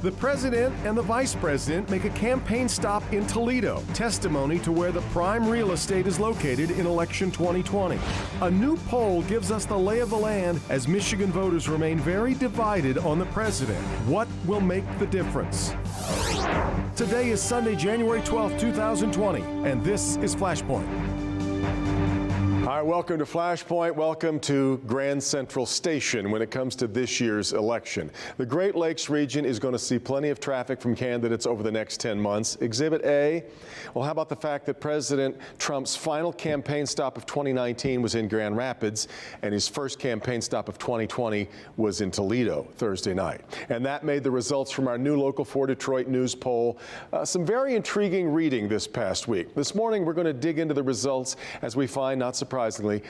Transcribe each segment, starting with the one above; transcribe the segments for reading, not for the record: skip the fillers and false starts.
The president and the vice president make a campaign stop in Toledo, testimony to where the prime real estate is located in election 2020. A new poll gives us the lay of the land as Michigan voters remain very divided on the president. What will make the difference? Today is Sunday, January 12, 2020, and this is Flashpoint. Hi, welcome to Flashpoint. Welcome to Grand Central Station when it comes to this year's election. The Great Lakes region is going to see plenty of traffic from candidates over the next 10 months. Exhibit A, well, how about the fact that President Trump's final campaign stop of 2019 was in Grand Rapids, and his first campaign stop of 2020 was in Toledo Thursday night. And that made the results from our new Local 4 Detroit News poll some very intriguing reading this past week. This morning, we're going to dig into the results as we find, not surprisingly,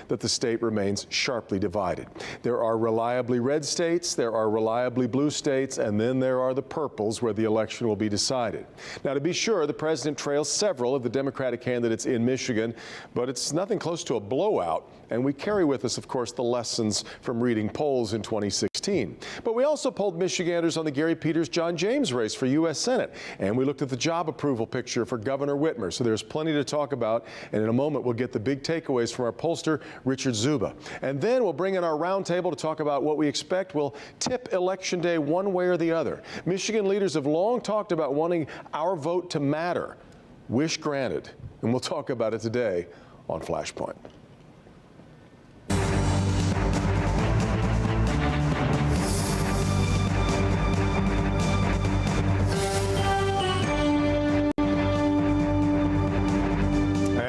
that the state remains sharply divided. There are reliably red states, there are reliably blue states, and then there are the purples where the election will be decided. Now, to be sure, the president trails several of the Democratic candidates in Michigan, but it's nothing close to a blowout. And we carry with us, of course, the lessons from reading polls in 2016. But we also polled Michiganders on the Gary Peters-John James race for U.S. Senate. And we looked at the job approval picture for Governor Whitmer. So there's plenty to talk about. And in a moment, we'll get the big takeaways from our pollster, Richard Zuba. And then we'll bring in our roundtable to talk about what we expect will tip Election Day one way or the other. Michigan leaders have long talked about wanting our vote to matter. Wish granted. And we'll talk about it today on Flashpoint.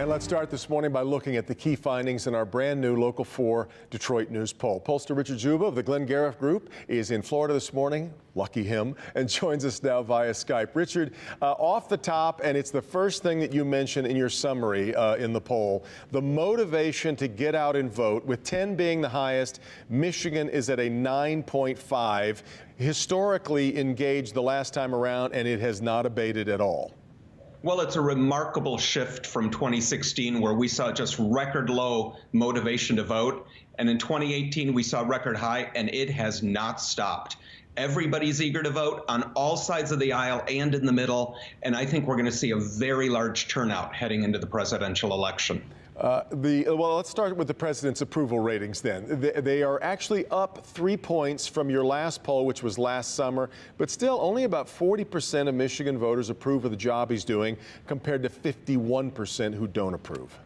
Let's start this morning by looking at the key findings in our brand new Local 4 Detroit News poll. Pollster Richard Zuba of the Glenn Garriff Group is in Florida this morning, lucky him, and joins us now via Skype. Richard, off the top, and it's the first thing that you mentioned in your summary in the poll, the motivation to get out and vote, with 10 being the highest, Michigan is at a 9.5, historically engaged the last time around, and it has not abated at all. Well, it's a remarkable shift from 2016, where we saw just record low motivation to vote. And in 2018, we saw record high, and it has not stopped. Everybody's eager to vote on all sides of the aisle and in the middle. And I think we're going to see a very large turnout heading into the presidential election. Well, let's start with the president's approval ratings then. They are actually up 3 points from your last poll, which was last summer, but still only about 40% of Michigan voters approve of the job he's doing, compared to 51% who don't approve.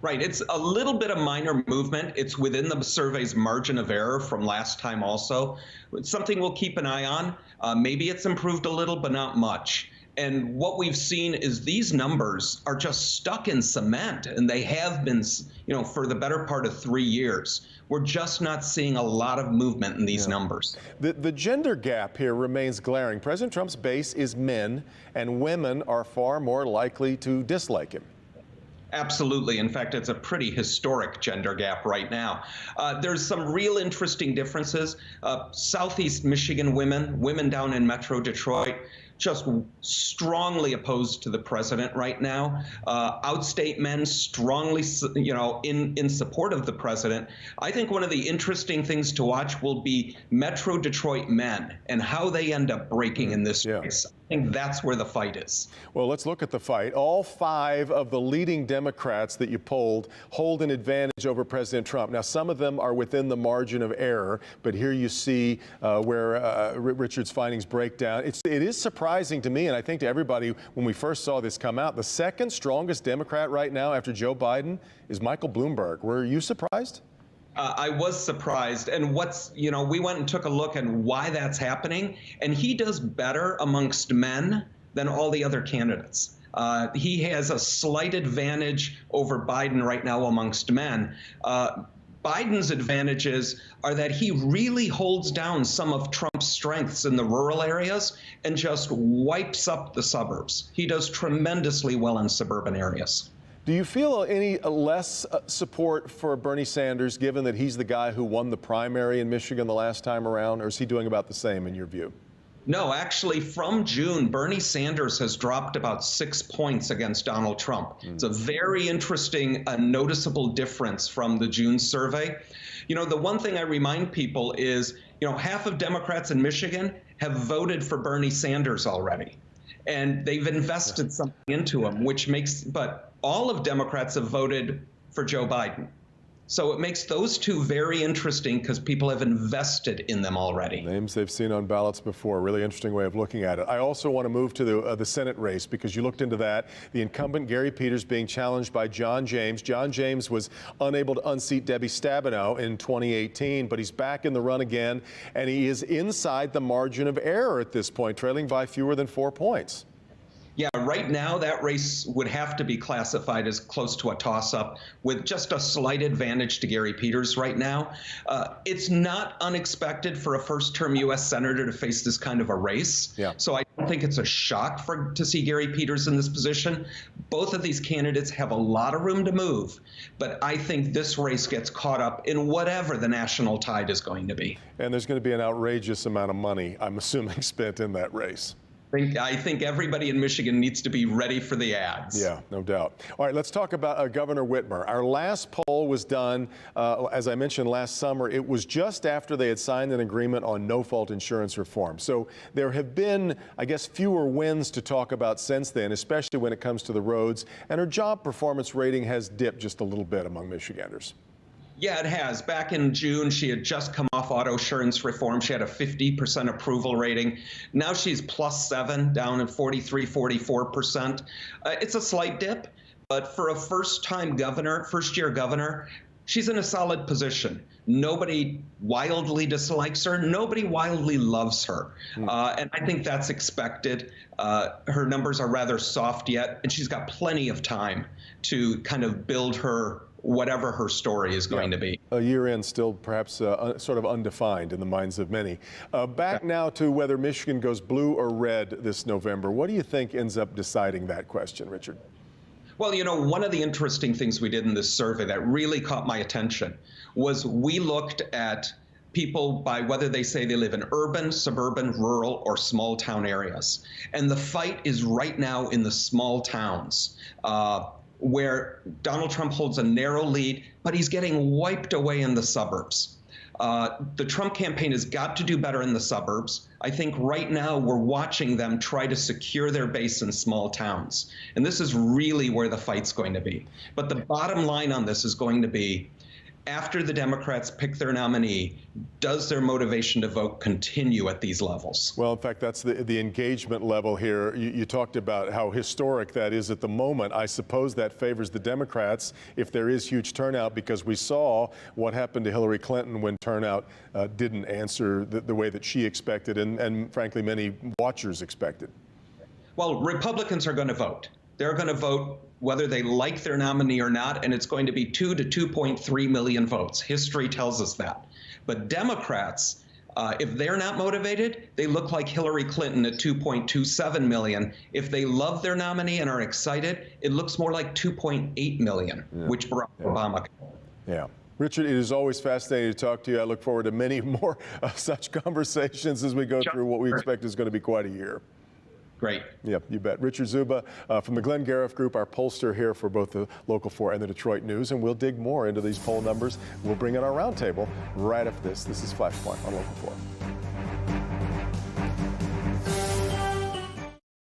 Right. It's a little bit of minor movement. It's within the survey's margin of error from last time also. It's something we'll keep an eye on. Maybe it's improved a little, but not much. And what we've seen is these numbers are just stuck in cement, and they have been, for the better part of 3 years. We're just not seeing a lot of movement in these numbers. The gender gap here remains glaring. President Trump's base is men, and women are far more likely to dislike him. Absolutely. In fact, it's a pretty historic gender gap right now. There's some real interesting differences. Southeast Michigan women down in Metro Detroit, just strongly opposed to the president right now. Outstate men strongly, in support of the president. I think one of the interesting things to watch will be Metro Detroit men and how they end up breaking in this race. I think that's where the fight is. Well, let's look at the fight. All 5 of the leading Democrats that you polled hold an advantage over President Trump. Now, some of them are within the margin of error, but here you see where Richard's findings break down. It is surprising to me, and I think to everybody, when we first saw this come out, the second strongest Democrat right now after Joe Biden is Michael Bloomberg. Were you surprised? I was surprised. And we went and took a look at why that's happening. And he does better amongst men than all the other candidates. He has a slight advantage over Biden right now amongst men. Biden's advantages are that he really holds down some of Trump's strengths in the rural areas and just wipes up the suburbs. He does tremendously well in suburban areas. Do you feel any less support for Bernie Sanders, given that he's the guy who won the primary in Michigan the last time around, or is he doing about the same in your view? No, actually, from June, Bernie Sanders has dropped about 6 points against Donald Trump. It's a very interesting, noticeable difference from the June survey. The one thing I remind people is, half of Democrats in Michigan have voted for Bernie Sanders already. And they've invested something into him, but all of Democrats have voted for Joe Biden. So it makes those two very interesting because people have invested in them already. Names they've seen on ballots before. Really interesting way of looking at it. I also want to move to the Senate race because you looked into that. The incumbent Gary Peters being challenged by John James. John James was unable to unseat Debbie Stabenow in 2018, but he's back in the run again, and he is inside the margin of error at this point, trailing by fewer than 4 points. Yeah, right now that race would have to be classified as close to a toss-up with just a slight advantage to Gary Peters right now. It's not unexpected for a first-term U.S. Senator to face this kind of a race. Yeah. So I don't think it's a shock to see Gary Peters in this position. Both of these candidates have a lot of room to move, but I think this race gets caught up in whatever the national tide is going to be. And there's going to be an outrageous amount of money, I'm assuming, spent in that race. I think everybody in Michigan needs to be ready for the ads. Yeah, no doubt. All right, let's talk about Governor Whitmer. Our last poll was done, as I mentioned, last summer. It was just after they had signed an agreement on no-fault insurance reform. So there have been, I guess, fewer wins to talk about since then, especially when it comes to the roads. And her job performance rating has dipped just a little bit among Michiganders. Yeah, it has. Back in June, she had just come off auto insurance reform. She had a 50% approval rating. Now she's +7, down at 44%. It's a slight dip, but for a first-year governor, she's in a solid position. Nobody wildly dislikes her. Nobody wildly loves her. And I think that's expected. Her numbers are rather soft yet, and she's got plenty of time to kind of build her whatever her story is going to be. A year in, still perhaps sort of undefined in the minds of many. Back now to whether Michigan goes blue or red this November. What do you think ends up deciding that question, Richard? Well, you know, one of the interesting things we did in this survey that really caught my attention was we looked at people by whether they say they live in urban, suburban, rural, or small town areas. And the fight is right now in the small towns, where Donald Trump holds a narrow lead, but he's getting wiped away in the suburbs. The Trump campaign has got to do better in the suburbs. I think right now we're watching them try to secure their base in small towns. And this is really where the fight's going to be. But the bottom line on this is going to be, after the Democrats pick their nominee, does their motivation to vote continue at these levels? Well, in fact, that's the engagement level here. You talked about how historic that is at the moment. I suppose that favors the Democrats if there is huge turnout, because we saw what happened to Hillary Clinton when turnout didn't answer the way that she expected and frankly, many watchers expected. Well, Republicans are going to vote. They're going to vote whether they like their nominee or not, and it's going to be 2 to 2.3 million votes. History tells us that. But Democrats, if they're not motivated, they look like Hillary Clinton at 2.27 million. If they love their nominee and are excited, it looks more like 2.8 million, which Barack Obama. Yeah. Richard, it is always fascinating to talk to you. I look forward to many more such conversations as we go through what we expect is going to be quite a year. Great. Yep, you bet. Richard Zuba from the Glenn Gariff Group, our pollster here for both the Local 4 and the Detroit News, and we'll dig more into these poll numbers. We'll bring in our roundtable right after this. This is Flashpoint on Local 4.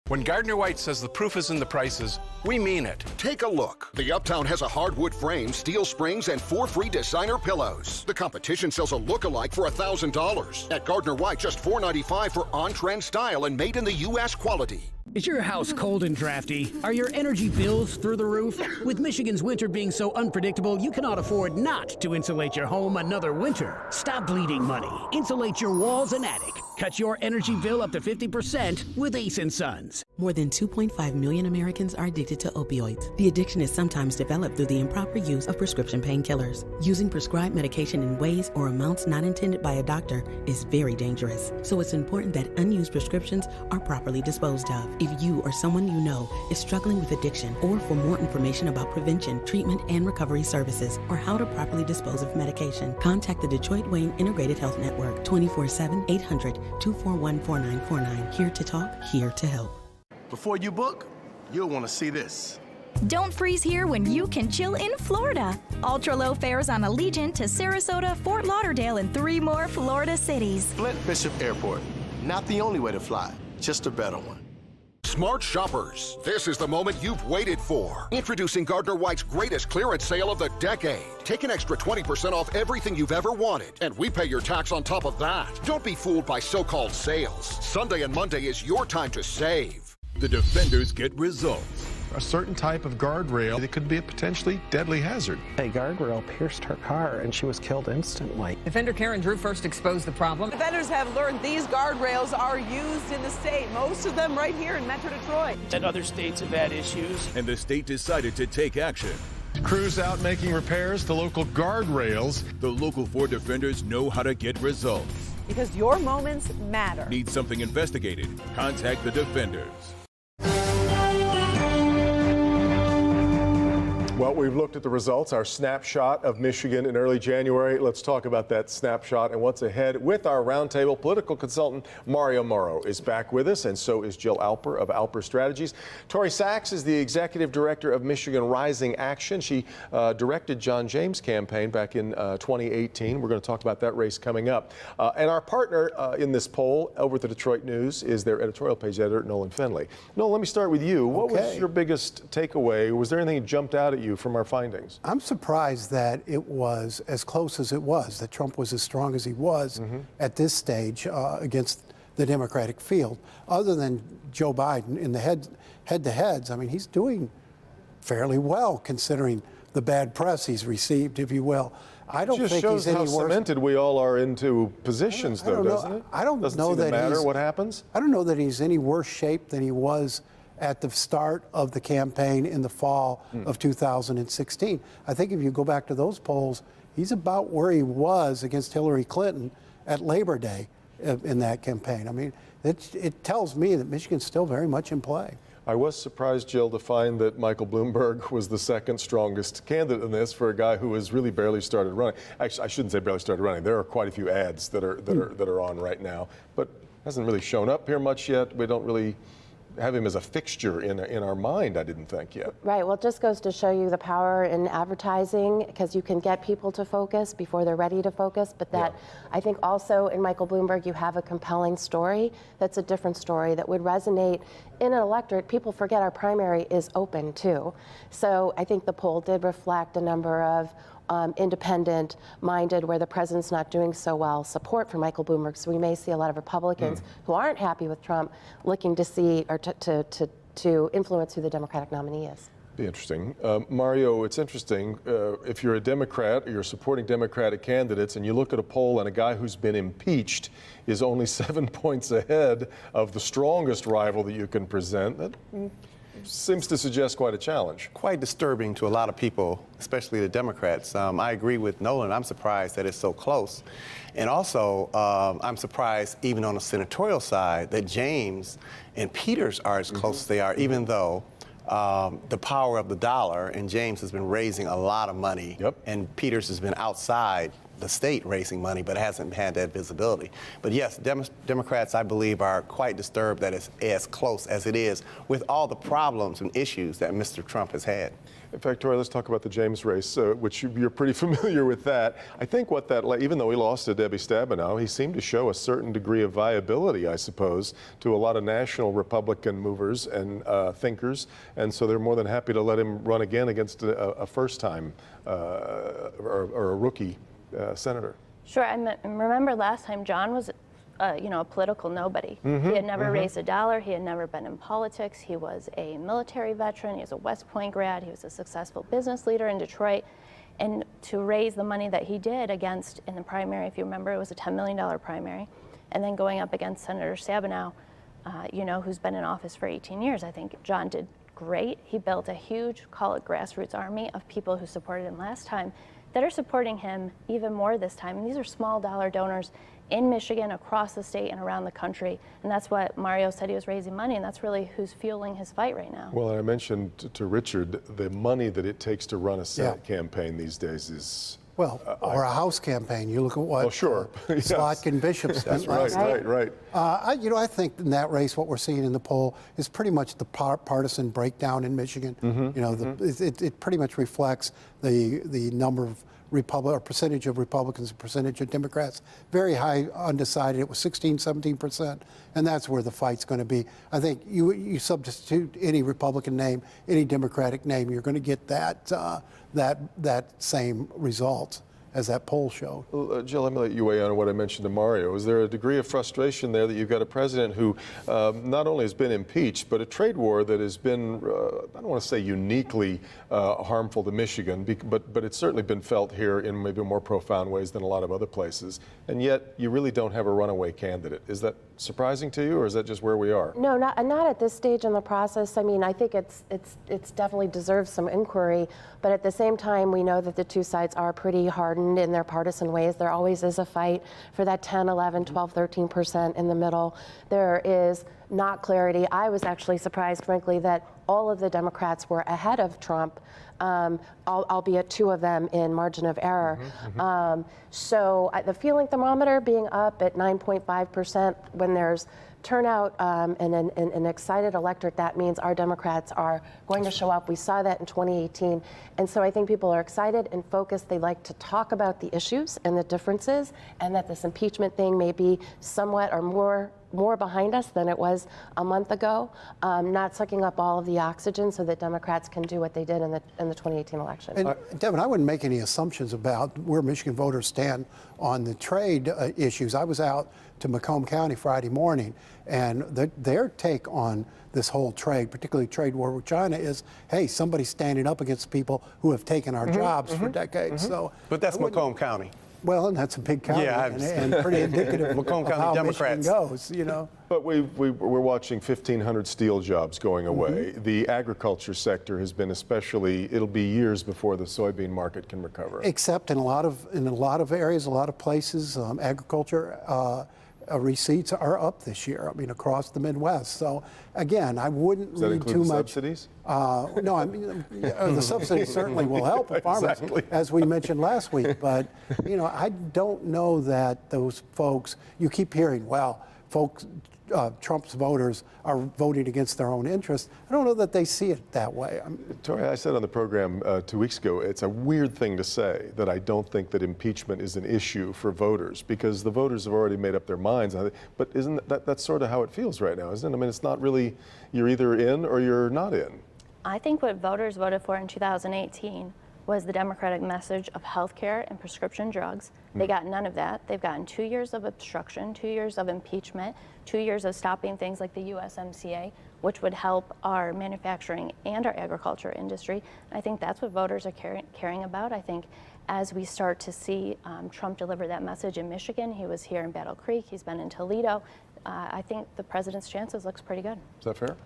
When Gardner White says the proof is in the prices, we mean it. Take a look. The Uptown has a hardwood frame, steel springs, and 4 free designer pillows. The competition sells a look-alike for $1,000. At Gardner White, just $4.95 for on-trend style and made in the U.S. quality. Is your house cold and drafty? Are your energy bills through the roof? With Michigan's winter being so unpredictable, you cannot afford not to insulate your home another winter. Stop bleeding money. Insulate your walls and attic. Cut your energy bill up to 50% with Ace & Sons. More than 2.5 million Americans are addicted to opioids. The addiction is sometimes developed through the improper use of prescription painkillers. Using prescribed medication in ways or amounts not intended by a doctor is very dangerous. So it's important that unused prescriptions are properly disposed of. If you or someone you know is struggling with addiction, or for more information about prevention, treatment, and recovery services, or how to properly dispose of medication, contact the Detroit Wayne Integrated Health Network, 24/7, 800-241-4949. Here to talk, here to help. Before you book, you'll want to see this. Don't freeze here when you can chill in Florida. Ultra low fares on Allegiant to Sarasota, Fort Lauderdale, and 3 more Florida cities. Flint Bishop Airport. Not the only way to fly, just a better one. Smart shoppers, this is the moment you've waited for. Introducing Gardner White's greatest clearance sale of the decade. Take an extra 20% off everything you've ever wanted, and we pay your tax on top of that. Don't be fooled by so-called sales. Sunday and Monday is your time to save. The defenders get results. A certain type of guardrail that could be a potentially deadly hazard. A guardrail pierced her car and she was killed instantly. Defender Karen Drew first exposed the problem. Defenders have learned these guardrails are used in the state, most of them right here in Metro Detroit. And other states have had issues. And the state decided to take action. Crews out making repairs to local guardrails. The Local 4 defenders know how to get results. Because your moments matter. Need something investigated? Contact the defenders. Well, we've looked at the results, our snapshot of Michigan in early January. Let's talk about that snapshot and what's ahead with our roundtable. Political consultant Mario Morrow is back with us, and so is Jill Alper of Alper Strategies. Tori Sachs is the executive director of Michigan Rising Action. She directed John James' campaign back in 2018. We're going to talk about that race coming up. And our partner in this poll over at the Detroit News is their editorial page editor, Nolan Finley. Nolan, let me start with you. What was your biggest takeaway? Was there anything that jumped out at you from our findings? I'm surprised that it was as close as it was, that Trump was as strong as he was at this stage against the Democratic field. Other than Joe Biden in the head-to-heads, I mean, he's doing fairly well considering the bad press he's received, if you will. I don't think he's any worse. Just shows how cemented we all are into positions, though, doesn't it? I don't know that matter what happens. I don't know that he's any worse shape than he was at the start of the campaign in the fall of 2016. I think if you go back to those polls, he's about where he was against Hillary Clinton at Labor Day in that campaign. I mean, it tells me that Michigan's still very much in play. I was surprised, Jill, to find that Michael Bloomberg was the second strongest candidate in this for a guy who has really barely started running. Actually, I shouldn't say barely started running. There are quite a few ads that are on right now, but hasn't really shown up here much yet. We don't really have him as a fixture in our mind, I didn't think yet. Right, well, it just goes to show you the power in advertising, because you can get people to focus before they're ready to focus, but that I think also in Michael Bloomberg you have a compelling story that's a different story that would resonate in an electorate. People forget our primary is open too. So I think the poll did reflect a number of independent-minded, where the president's not doing so well, support for Michael Bloomberg. So we may see a lot of Republicans who aren't happy with Trump looking to see or to influence who the Democratic nominee is. Be interesting. Mario, it's interesting. If you're a Democrat or you're supporting Democratic candidates and you look at a poll and a guy who's been impeached is only 7 points ahead of the strongest rival that you can present, that seems to suggest quite a challenge. Quite disturbing to a lot of people, especially the Democrats. I agree with Nolan. I'm surprised that it's so close. And also, I'm surprised, even on the senatorial side, that James and Peters are as close as they are, even though the power of the dollar, and James has been raising a lot of money, and Peters has been outside the state raising money, but hasn't had that visibility. But yes, Democrats, I believe, are quite disturbed that it's as close as it is with all the problems and issues that Mr. Trump has had. In fact, Tori, let's talk about the James race, which you're pretty familiar with that. I think what that, even though he lost to Debbie Stabenow, he seemed to show a certain degree of viability, I suppose, to a lot of national Republican movers and thinkers, and so they're more than happy to let him run again against a first-time or a rookie senator. Sure. I remember last time John was, a political nobody. He had never raised a dollar. He had never been in politics. He was a military veteran. He was a West Point grad. He was a successful business leader in Detroit. And to raise the money that he did against, in the primary, if you remember, it was a $10 million primary, and then going up against Senator Stabenow, who's been in office for 18 years, I think John did great. He built a huge, call it grassroots army of people who supported him last time that are supporting him even more this time. And these are small dollar donors in Michigan, across the state, and around the country. And that's what Mario said, he was raising money, and that's really who's fueling his fight right now. Well, I mentioned to Richard, the money that it takes to run a Senate campaign these days is... Well, or a House campaign. You look at what Slotkin Bishop spent last night. Right. I think in that race, what we're seeing in the poll is pretty much the partisan breakdown in Michigan. It pretty much reflects the number of percentage of Republicans and percentage of Democrats. Very high undecided. It was 16, 17%, and that's where the fight's going to be. I think you substitute any Republican name, any Democratic name, you're going to get that same result as that poll showed. Well, Jill, let me let you weigh on what I mentioned to Mario. Is there a degree of frustration there that you've got a president who not only has been impeached, but a trade war that has been, I don't want to say uniquely harmful to Michigan, but it's certainly been felt here in maybe more profound ways than a lot of other places, and yet you really don't have a runaway candidate. Is that surprising to you, or is that just where we are? No, not at this stage in the process. I mean, I think it's definitely deserves some inquiry, but at the same time, we know that the two sides are pretty hardened in their partisan ways. There always is a fight for that 10, 11, 12, 13% in the middle. There is not clarity. I was actually surprised, frankly, that all of the Democrats were ahead of Trump, albeit two of them in margin of error. So the feeling thermometer being up at 9.5% when there's turnout and an excited electorate, that means our Democrats are going to show up. We saw that in 2018. And so I think people are excited and focused. They like to talk about the issues and the differences, and that this impeachment thing may be somewhat or more behind us than it was a month ago, not sucking up all of the oxygen so that Democrats can do what they did in the 2018 election. And Devin, I wouldn't make any assumptions about where Michigan voters stand on the trade issues. I was out to Macomb County Friday morning, and their take on this whole trade, particularly trade war with China, is, hey, somebody's standing up against people who have taken our jobs for decades. So, but that's Macomb County. Well, and that's a big county, yeah, and pretty indicative Macomb of County how Democrats Michigan goes, you know. But we're watching 1,500 steel jobs going away. The agriculture sector has been it'll be years before the soybean market can recover. Except in a lot of areas, a lot of places, agriculture receipts are up this year. I mean, across the Midwest. So again, I wouldn't read too much. Subsidies? No, I mean the subsidies certainly will help farmers, as we mentioned last week. But you know, I don't know that those folks. You keep hearing, well, folks. Trump's voters are voting against their own interests. I don't know that they see it that way. Tori, I said on the program 2 weeks ago, it's a weird thing to say that I don't think that impeachment is an issue for voters, because the voters have already made up their minds. But isn't that's sort of how it feels right now, isn't it? I mean, it's not really, you're either in or you're not in. I think what voters voted for in 2018 was the Democratic message of health care and prescription drugs. They got none of that. They've gotten 2 years of obstruction, 2 years of impeachment, 2 years of stopping things like the USMCA, which would help our manufacturing and our agriculture industry. And I think that's what voters are caring about. I think as we start to see Trump deliver that message in Michigan, he was here in Battle Creek, he's been in Toledo, I think the president's chances looks pretty good. Is that fair?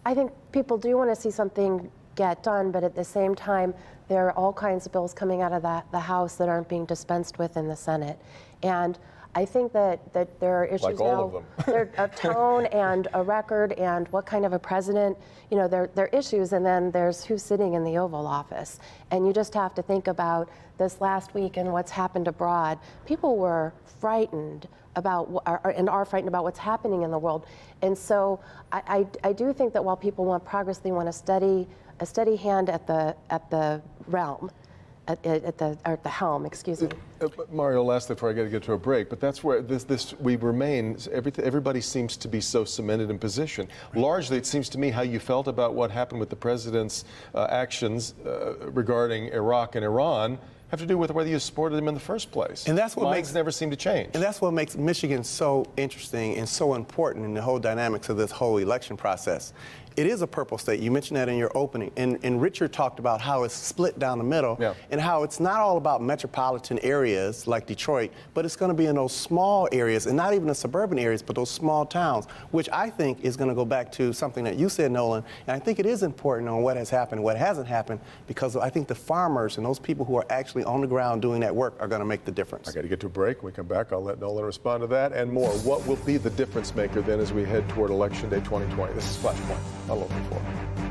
I think people do want to see something get done, but at the same time, there are all kinds of bills coming out of the House that aren't being dispensed with in the Senate. And I think that there are issues like all of them. There are tone and a record and what kind of a president, you know, there are issues, and then there's who's sitting in the Oval Office. And you just have to think about this last week and what's happened abroad. People were frightened about and are frightened about what's happening in the world. And so I do think that while people want progress, they want a steady hand at the realm. At the helm, excuse me. Mario, lastly, before I got to get to a break, but that's where we remain. Everybody seems to be so cemented in position. Largely, it seems to me how you felt about what happened with the president's actions regarding Iraq and Iran have to do with whether you supported them in the first place. And that's what never seem to change. And that's what makes Michigan so interesting and so important in the whole dynamics of this whole election process. It is a purple state. You mentioned that in your opening. And Richard talked about how it's split down the middle and how it's not all about metropolitan areas like Detroit, but it's going to be in those small areas, and not even the suburban areas, but those small towns, which I think is going to go back to something that you said, Nolan. And I think it is important on what has happened and what hasn't happened, because I think the farmers and those people who are actually on the ground doing that work are going to make the difference. I got to get to a break. When we come back, I'll let Nolan respond to that and more. What will be the difference maker then as we head toward Election Day 2020? This is Flashpoint. I'll open the floor.